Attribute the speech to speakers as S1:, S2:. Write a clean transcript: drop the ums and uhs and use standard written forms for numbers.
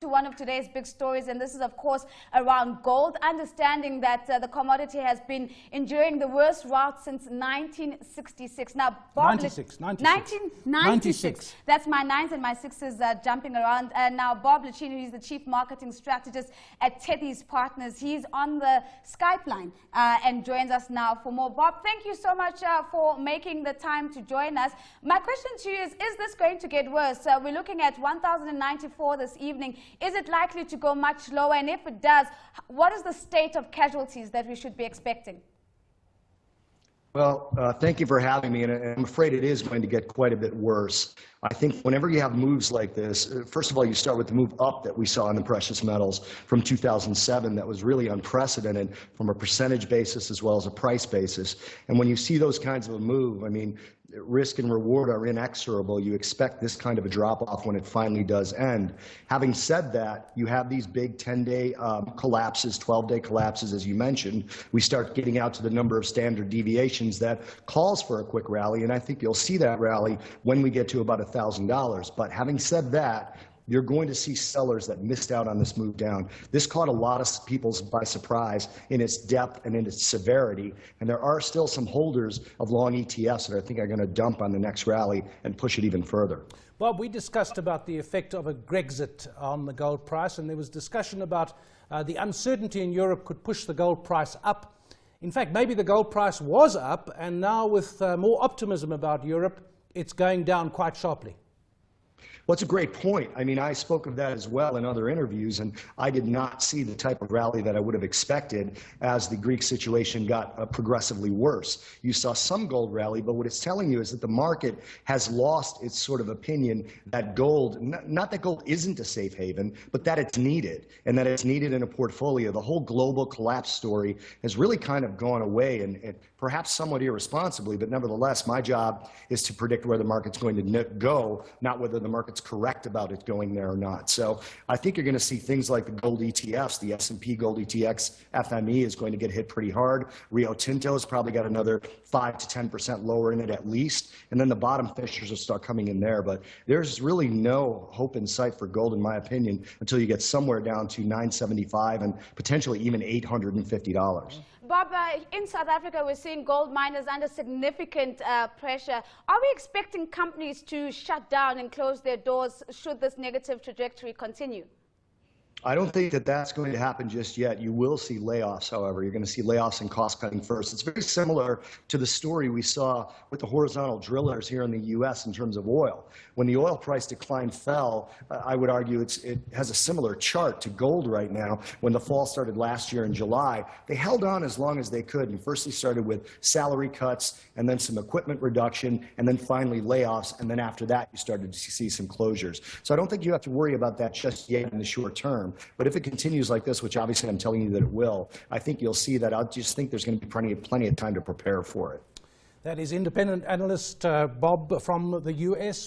S1: To one of today's big stories, and this is of course around gold, understanding that the commodity has been enduring the worst rout since 1966. Now, Bob 1996. That's my nines and my sixes jumping around. And now Bob Iaccino, he's the chief marketing strategist at Tethys Partners. He's on the Skype line and joins us now for more. Bob, thank you so much for making the time to join us. My question to you is this going to get worse? We're looking at 1,094 this evening. Is it likely to go much lower? And if it does, what is the state of casualties that we should be expecting?
S2: Well, thank you for having me, and I'm afraid it is going to get quite a bit worse. I think whenever you have moves like this, first of all, you start with the move up that we saw in the precious metals from 2007 that was really unprecedented from a percentage basis as well as a price basis. And when you see those kinds of a move, I mean, risk and reward are inexorable. You expect this kind of a drop-off when it finally does end. Having said that, you have these big 10-day collapses, 12-day collapses, as you mentioned. We start getting out to the number of standard deviations that calls for a quick rally, and I think you'll see that rally when we get to about $1,000. But having said that, you're going to see sellers that missed out on this move down. This caught a lot of people by surprise in its depth and in its severity, and there are still some holders of long ETFs that I think are going to dump on the next rally and push it even further.
S3: Bob, we discussed about the effect of a Grexit on the gold price, and there was discussion about the uncertainty in Europe could push the gold price up. In fact, maybe the gold price was up, and now with more optimism about Europe, it's going down quite sharply.
S2: Well, it's a great point. I mean, I spoke of that as well in other interviews, and I did not see the type of rally that I would have expected as the Greek situation got progressively worse. You saw some gold rally, but what it's telling you is that the market has lost its sort of opinion that gold, not that gold isn't a safe haven, but that it's needed, and that it's needed in a portfolio. The whole global collapse story has really kind of gone away, and perhaps somewhat irresponsibly, but nevertheless, my job is to predict where the market's going to go, not whether the market's correct about it going there or not. So I think you're going to see things like the gold ETFs. The S&P Gold ETX FME is going to get hit pretty hard. Rio Tinto has probably got another 5 to 10% lower in it at least. And then the bottom fishers will start coming in there. But there's really no hope in sight for gold, in my opinion, until you get somewhere down to $975 and potentially even $850.
S1: Bob, in South Africa, we're seeing gold miners under significant pressure. Are we expecting companies to shut down and close their doors should this negative trajectory continue?
S2: I don't think that that's going to happen just yet. You will see layoffs, however. You're going to see layoffs and cost cutting first. It's very similar to the story we saw with the horizontal drillers here in the U.S. in terms of oil. When the oil price decline fell, I would argue it has a similar chart to gold right now. When the fall started last year in July, they held on as long as they could. And first they started with salary cuts and then some equipment reduction and then finally layoffs. And then after that, you started to see some closures. So I don't think you have to worry about that just yet in the short term. But if it continues like this, which obviously I'm telling you that it will, I think you'll see that. I just think there's going to be plenty of time to prepare for it.
S3: That is independent analyst Bob from the U.S.